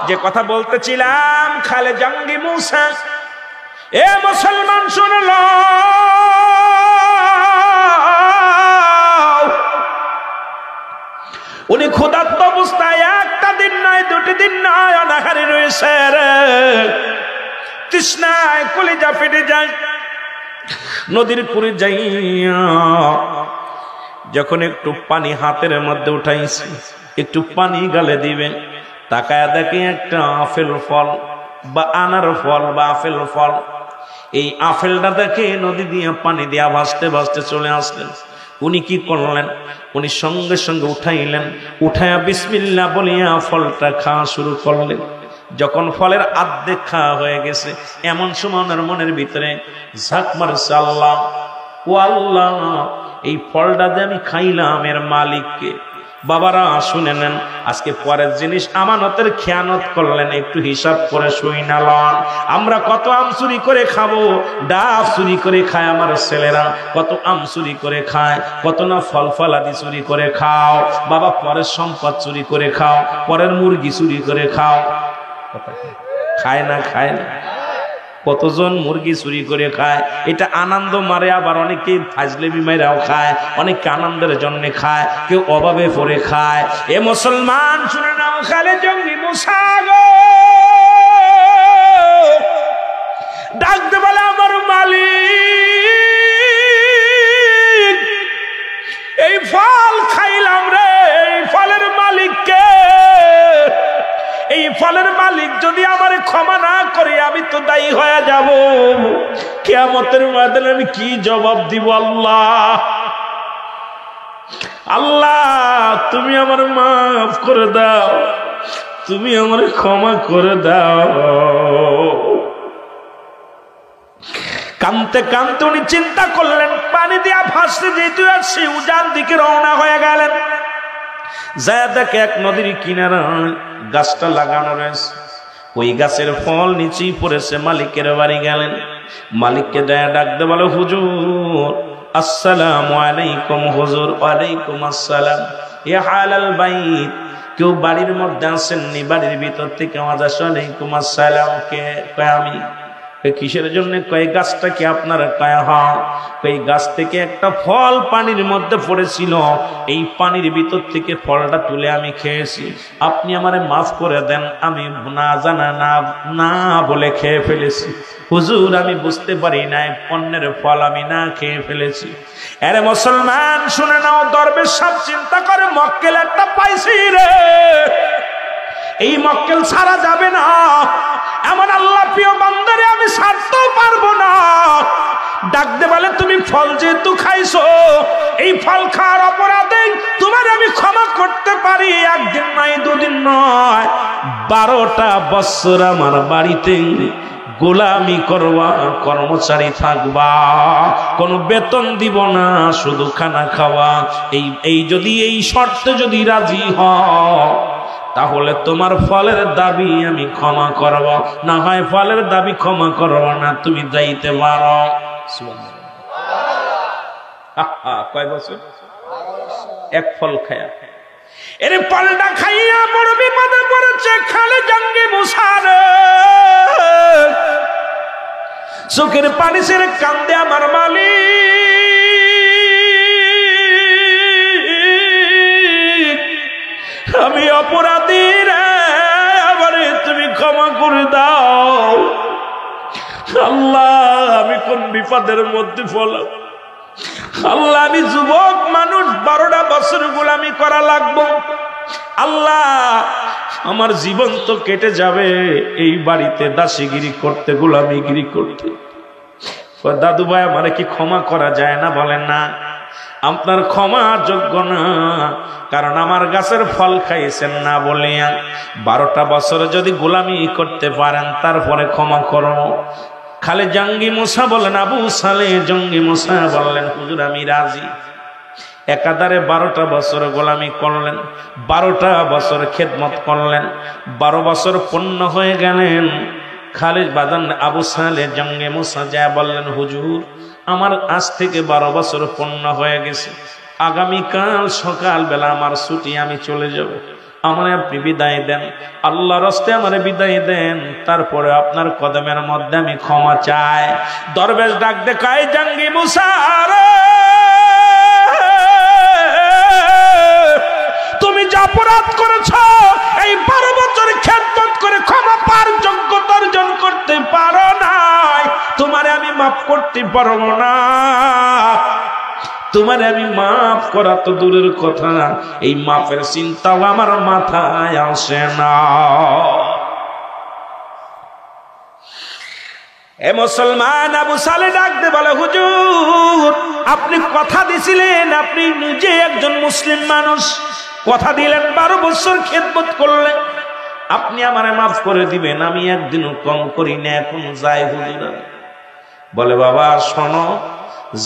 যে কথা বলতেছিলাম খালে জঙ্গি মুসা, এ মুসলমান শুনল, উনি ক্ষুধার্ত অবস্থায় একটা দিন নয়, দুটি দিন নয়, অনাহারে রয়েছে রে, তৃষ্ণায় কলিজা ফেটে যায়। নদীর কুড়ে যাইয়া যখন একটু পানি হাতের মধ্যে উঠাইছে, একটু পানি গালে দিবে, তাকায় দেখে একটা আপেল ফল বা আনার ফল বা আপেল ফল। এই আপেলটা দেখে নদী দিয়ে পানি দিয়া ভাসতে ভাসতে চলে আসলেন। উনি কি করলেন? উনি সঙ্গে সঙ্গে উঠাইলেন, উঠাইয়া বিসমিল্লাহ বলিয়া ফলটা খাওয়া শুরু করলেন। যখন ফলের আর্ধেক খাওয়া হয়ে গেছে, এমন সময় ওনার মনের ভিতরে ঝাঁক মারছে, আল্লাহ ও আল্লাহ, এই ফলটা যে আমি খাইলাম এর মালিককে। বাবারা শুনে নেন, আজকে পরের জিনিস আমানতের খেয়ানত করলেন, একটু হিসাব করে শুই না লন। আমরা কত আম চুরি করে খাবো, ডাব চুরি করে খায় আমার ছেলেরা, কত আম চুরি করে খায়, কত না ফল ফলাদি চুরি করে খাও। বাবা পরের সম্পদ চুরি করে খাও, পরের মুরগি চুরি করে খাও, খায় না খায় না? কতজন মুরগি চুরি করে খায়, এটা আনন্দ মারে। আবার অনেকে ফাজলেমি মাইরাও খায়, অনেকে আনন্দের জন্য খায়, কেউ অভাবে পড়ে খায়। এ মুসলমান শুনে নাও, খালে জঙ্গি মুসা গো ডাকতে বলে, আমার মালিক, এই ফল খাইলাম রে, এই ফলের মালিককে, এই ফলের মালিক যদি আমার ক্ষমা না করে আমি তো দায়ী হয়ে যাব। কিয়ামতের ময়দানে আমি কি জবাব দিব? আল্লাহ, আল্লাহ তুমি আমার মাফ করে দাও, তুমি আমার ক্ষমা করে দাও। কানতে কানতে উনি চিন্তা করলেন, পানি দিয়া ভাসতে যেহেতু আসছে, উজান দিকে রওনা হয়ে গেলেন। যায় দেখে এক নদীর কিনারা গাছটা লাগানো রয়েছে, ওই গাছের ফল নিচেই পড়েছে। মালিকের বাড়ি গেলেন, মালিককে ডাকতে বলো, হুজুর আসসালামু আলাইকুম। হুজুর ওয়ালাইকুম আসসালাম। ইয়া হালাল বাইত, কেউ বাড়ির মধ্যে আসেননি? বাড়ির ভিতর থেকে আওয়াজ আসে, ওয়ালাইকুম আসসালাম। কে? কয় আমি। কিসের জন্য? কয় গাছটা কি আপনার? কয় হ্যাঁ। এই গাছ থেকে একটা ফল পানির মধ্যে পড়েছিল, এই পানির ভিতর থেকে ফলটা তুলে আমি খেয়েছি, আপনি আমারে মাফ করে দেন, আমি না জানা না বলে খেয়ে ফেলেছি। হুজুর আমি বুঝতে পারি নাই, অন্যের ফল আমি না খেয়ে ফেলেছি। আরে মুসলমান শুনে নাও, দরবেশ সব চিন্তা করে, মক্কেল একটা পাইছি রে, এই মক্কেল ছাড়া যাবে না, এমন আল্লাহ প্রিয় বান্দারে আমি ছাড়তেও পারবো না। ডাকতে বলে, তুমি ফল যেহেতু খাইছো, এই ফল খাওয়ার অপরাধে তোমার আমি ক্ষমা করতে পারি। একদিন নয়, দুদিন নয়, 12টা বছর আমার বাড়িতে গোলামি করবা, কর্মচারী থাকবা, কোনো বেতন দিব না, শুধু খানা খাওয়া। এই যদি এই শর্তে যদি রাজি হও, তাহলে তোমার ফলের দাবি আমি ক্ষমা করব, না হয় ফলের দাবি ক্ষমা করব না, তুমি যাইতে পারো। কয় বছর? এক ফল খায়া, এর ফলটা খাইয়া বড় বিপদে পড়েছে খালে জঙ্গি মুসা রে। চোখের পানি ছেড়ে কান্দে আমার মালিক, আমি অপরাধী রে, আমারে তুমি ক্ষমা করে দাও। আল্লাহ আমি কোন বিপদের মধ্যে পড়লাম, আল্লাহ আমি যুবক মানুষ, 12টা বছর গোলামি করা লাগবো, আল্লাহ আমার জীবন তো কেটে যাবে এই বাড়িতে দাসীগিরি করতে, গোলামিগিরি করতে। দাদু ভাই আমারে কি ক্ষমা করা যায় না? বলেন না, আপনার ক্ষমা যোগ্য না, কারণ আমার গাছের ফল খাইছেন না বলিয়া 12টা বছর যদি গোলামি করতে পারেন, তারপরে ক্ষমা করো। খালে জঙ্গি মুসা বলেন, আবু সালে জঙ্গি মুসা বললেন, হুজুর আমি রাজি। একাধারে 12টা বছর গোলামি করলেন, 12টা বছর খেদমত করলেন, 12 বছর পূর্ণ হয়ে গেলেন। খালিদ বাদান আবু সালে জঙ্গি মুসা যা বললেন, হুজুর আমার আজ থেকে 12 বছর পূর্ণ হয়ে গেছে, আগামীকাল সকালবেলা আমার ছুটি, আমি চলে যাব। আমারে আপনি বিদায় দেন, আল্লাহর রাস্তায় আমারে বিদায় দেন, তারপরে আপনার কদমের মধ্যে আমি ক্ষমা চাই। দরবেশ ডাক দেখায়, জাঙ্গি মুসা রে, তুমি যা অপরাধ করেছ এই 12 বছর খেদমত করে ক্ষমা পাওয়ার যোগ্যতা অর্জন করতে পারো নাই, তোমারে আমি মাফ করতে পারবো না। তোমারে আমি মাফ করা তো দূরের কথা, এই মাফের চিন্তাও আমার মাথায় আসে না। এ মুসলমান, আবু সালে ডাক দে বলে, হুজুর আপনি কথা দিছিলেন, আপনি নিজে একজন মুসলিম মানুষ, কথা দিলেন 12 বছর খেদমত করলেন, আপনি আমারে মাফ করে দিবেন, আমি একদিনও কম করি না, এখন যাই হুজুর। বলে, বাবা শোনো,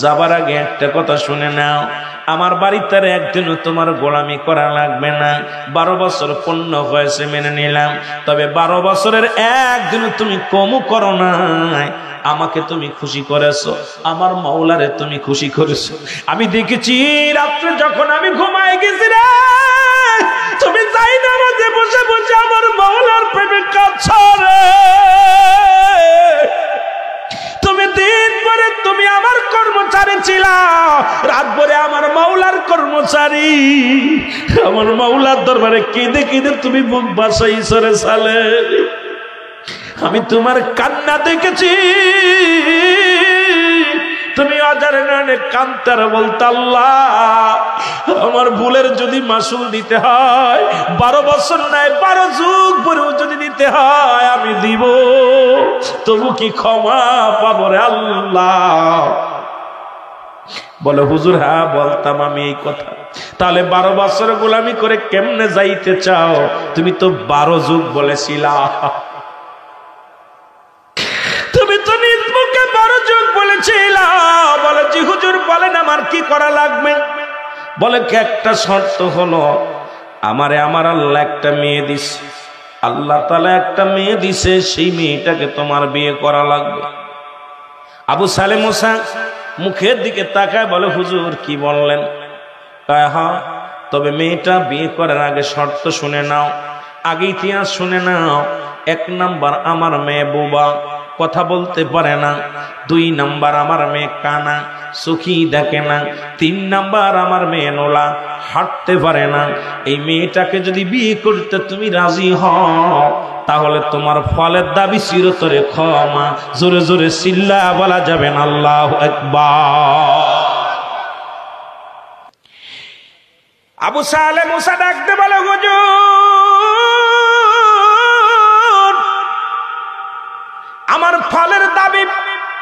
যাবার আগে একটা কথা শুনে নাও, আমার বাড়িতে একদিনও তোমার গোলামি করা লাগবে না। 12 বছর পূর্ণ হয়েছে মেনে নিলাম, তবে 12 বছরের একদিনও তুমি কমও করো না। আমাকে তুমি খুশি করেছো, আমার মাওলারে তুমি খুশি করেছো। আমি দেখেছি রাত্রে যখন আমি ঘুমাই গেছি রে, তুমি যাই না মাঝে বসে বসে আমার মাওলার প্রেমে কাঁদছো রে। তুমি দিন পরে তুমি আমার কর্মচারী ছিলা, রাত ভরে আমার মাওলার কর্মচারী। আমার মাওলার দরবারে কেঁদে কেঁদে তুমি বুক বাসাইছো রে সালে। আমি তোমার কান্না দেখেছি, তুমি অজারে নানে কান্তার বলতে, আল্লাহ আমার ভুলের যদি মাসুল দিতে হয় 12 বছর নাই 12 যুগ পরেও যদি দিতে হয় আমি দিব, তবু কি ক্ষমা পাবো রে আল্লাহ? বলে, হুজুর হ্যাঁ বলতাম আমি এই কথা। তাহলে 12 বছর গোলামি করে কেমনে যাইতে চাও? তুমি তো 12 যুগ বলেছিলা, তুমি তো নিজ মুখে 12 যুগ বলেছিলা। বলে, জি হুজুর বলেন আমার কি করা লাগবে? বলে, একটা শর্ত হলো, আমারে আমার আল্লাহ একটা মেয়ে দিছে, আল্লাহ তাআলা একটা মেয়ে দিছে, সেই মেয়েটাকে তোমার বিয়ে করা লাগবে। আবু সালে মুসা মুখের দিকে তাকায় বলে, হুজুর কি বললেন? হ্যাঁ, তবে মেয়েটা বিয়ে করার আগে শর্ত শুনে নাও, আগে ইতিহাস শুনে নাও। 1 নাম্বার আমার মেয়ে বোবা, কথা বলতে পারে না। 2 নাম্বার আমার মেয়ে কানা, চোখই দেখে না। 3 নাম্বার আমার মেয়ে নোলা, হাঁটতে পারে না। এই মেয়েটাকে যদি বিয়ে করতে তুমি রাজি হও, তাহলে তোমার ফলের দাবি চিরতরে ক্ষমা। জোরে জোরে চিল্লা বলা যাবে না আল্লাহু আকবার। আবু সালে মুসা ডাকতে বলে, হুজুর আমার ফলের দাবি,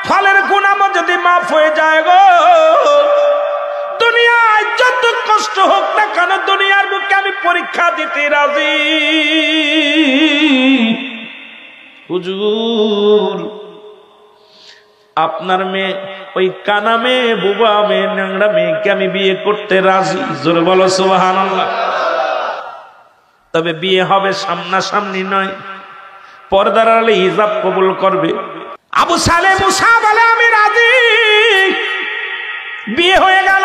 ফলের গুনাহ যদি মাফ হয়ে যায় গো, দুনিয়ায় যত কষ্ট হোক না কেন দুনিয়ার বুকে আমি পরীক্ষা দিতে রাজি। হুজুর আপনার মেয়ে, ওই কানা মেয়ে, বুবা মেয়ে, ন্যাংরা মেয়েকে আমি বিয়ে করতে রাজি। জোরে বলো সুবহানাল্লাহ। তবে বিয়ে হবে সামনাসামনি নয়, পর্দার আড়ালে হিজাব কবুল করবে। আবু সালে মুসা বলে, আমি রাজি। বিয়ে হয়ে গেল,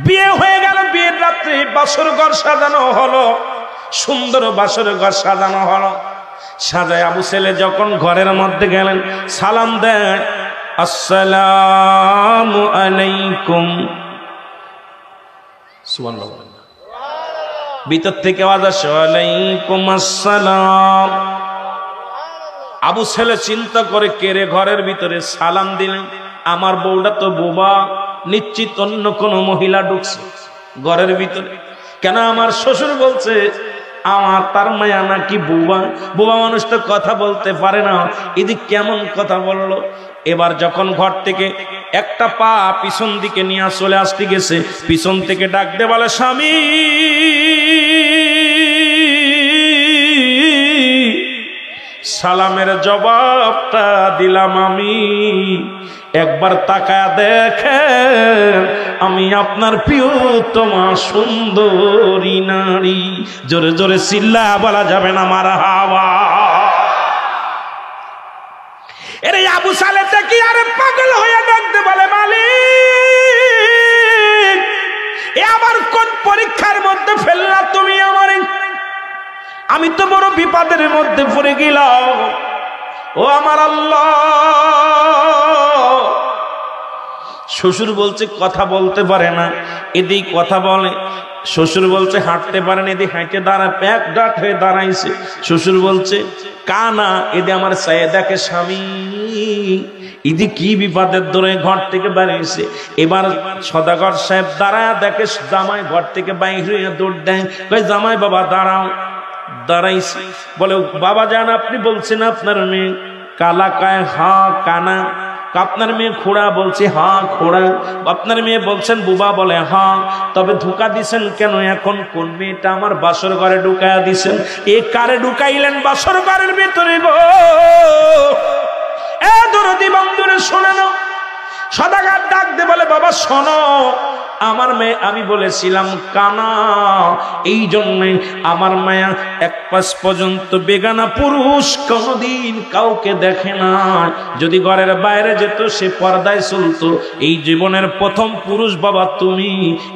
বিয়ে হয়ে গেল। বিয়ের রাত্রে বাসর ঘর সাজানো হলো, সুন্দর বাসর ঘর সাজানো হলো। সাজায় আবু ছেলে যখন ঘরের মধ্যে গেলেন, সালাম দেয়, আসসালামু আলাইকুম। সুবহানাল্লাহ। ভিতর থেকে আওয়াজ আসে, ওয়ালাইকুম আসসালাম। আবু ছেলে চিন্তা করে, কেড়ে ঘরের ভিতরে সালাম দিলেন। আমার বউটা তো বোবা, নিশ্চিত অন্য কোন মহিলা ঢুকছে ঘরের ভিতরে। কেন আমার শ্বশুর বলছে আমার তার মায়া নাকি বোবা, বোবা মানুষ তো কথা বলতে পারে না, এদিক কেমন কথা বললো। এবার যখন ঘর থেকে একটা পা পিছন দিকে নিয়ে চলে আসতে গেছে, পিছন থেকে ডাক দে বলে, স্বামী সালামের জবাবটা দিলাম আমি, একবার তাকায়া দেখেন আমি আপনার প্রিয়তমা সুন্দরী নারী। জোরে জোরে চিল্লা বলা যাবে না মারহাবা। এরে আবু সালে কি আরে পাগল হয়ে ডাকতে বলে, মালিক এ আমার কোন পরীক্ষার মধ্যে ফেললা তুমি আমারে? আমি তো বড় বিপদের মধ্যে পড়ে গেলাম। ও আমার আল্লাহ। শ্বশুর বলছে কথা বলতে পারে না, এদিক কথা বলে। শ্বশুর বলছে হাঁটতে পারে না, এদিকে হাঁটে দাঁড়ায়, প্যাক ডাট হয়ে দাঁড়াইছে। শ্বশুর বলছে কানা, এদি আমার সায়েদাকে স্বামী, ইদি কি বিপদের দৌড়ে ঘর থেকে বেরিয়েছে। এবার সদাগর সাহেব দাঁড়ায় দেখে জামাই ঘর থেকে বাইর হয়ে দৌড় দেয়, কই জামাই বাবা দাঁড়াও। দাঁড়াইছে, বলে বাবা জান আপনি বলছেন আপনার মেয়ে কালা? কায় হা কানা। আপনার মেয়ে খোড়া? বলছে হ্যাঁ খোড়া। আপনার মেয়ে বলছেন বুবা? বলে হ্যাঁ। তবে ধোঁকা দিছেন কেন? এখন কোন মেয়েটা আমার বাসর ঘরে ঢুকাইয়া দিছেন? এ কারে ঢুকাইলেন বাসর ঘরের ভিতরে গো? এ দরদি বন্ধুরে শোনে না। সদাগর ডাক দে বলে বাবা শোনো, আমার মেয়ে আমি বলেছিলাম কানা, এই জন্যে আমার মায়া এক পাশ পর্যন্ত বেগানা পুরুষ কোনদিন কাউকে দেখে না। যদি ঘরের বাইরে যেত সে পর্দায় চলতো। এই জীবনের প্রথম পুরুষ বাবা তুমি,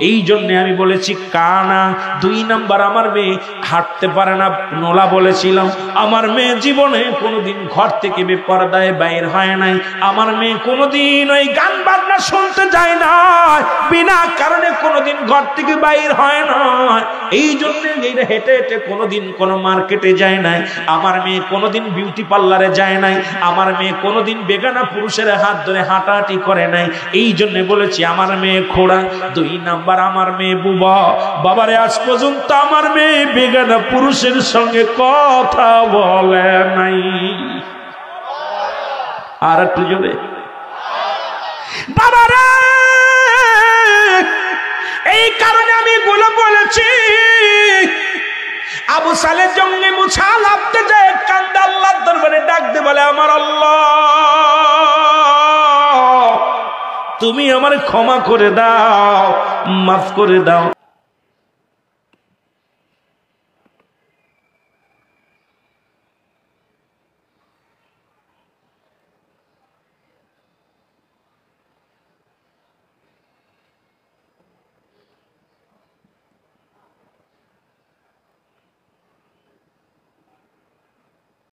এই জন্যে আমি বলেছি কানা। 2 নাম্বার, আমার মেয়ে হাঁটতে পারে না। নোলা বলেছিলাম আমার মেয়ে জীবনে কোনোদিন ঘর থেকে বেপর্দায় বাইর হয় নাই। আমার মেয়ে কোনোদিন ওই গান বাজনা শুনতে যায় না, বিনা কারণে কোনোদিন ঘর থেকে বাইর হয় না। এই জন্য হেঁটে হেঁটে কোনোদিন কোনো মার্কেটে যায় নাই। আমার মেয়ে কোনোদিন বিউটি পার্লারে যায় নাই। আমার মেয়ে কোনোদিন বেগানা পুরুষের হাত ধরে হাঁটাহাঁটি করে নাই। এই জন্য বলেছি আমার মেয়ে খোড়া। 2 নাম্বার, আমার মেয়ে বুবা। বাবারে আজ পর্যন্ত আমার মেয়ে বেগানা পুরুষের সঙ্গে কথা বলে নাই। আর একটু জোরে বাবারে। এই কারণে আমি এগুলো বলেছি। আবু সালে জঙ্গি মুছা লাভতে যায়, কান্দে আল্লাহর দরবারে ডাক দে বলে আমার আল্লাহ তুমি আমারে ক্ষমা করে দাও, মাফ করে দাও।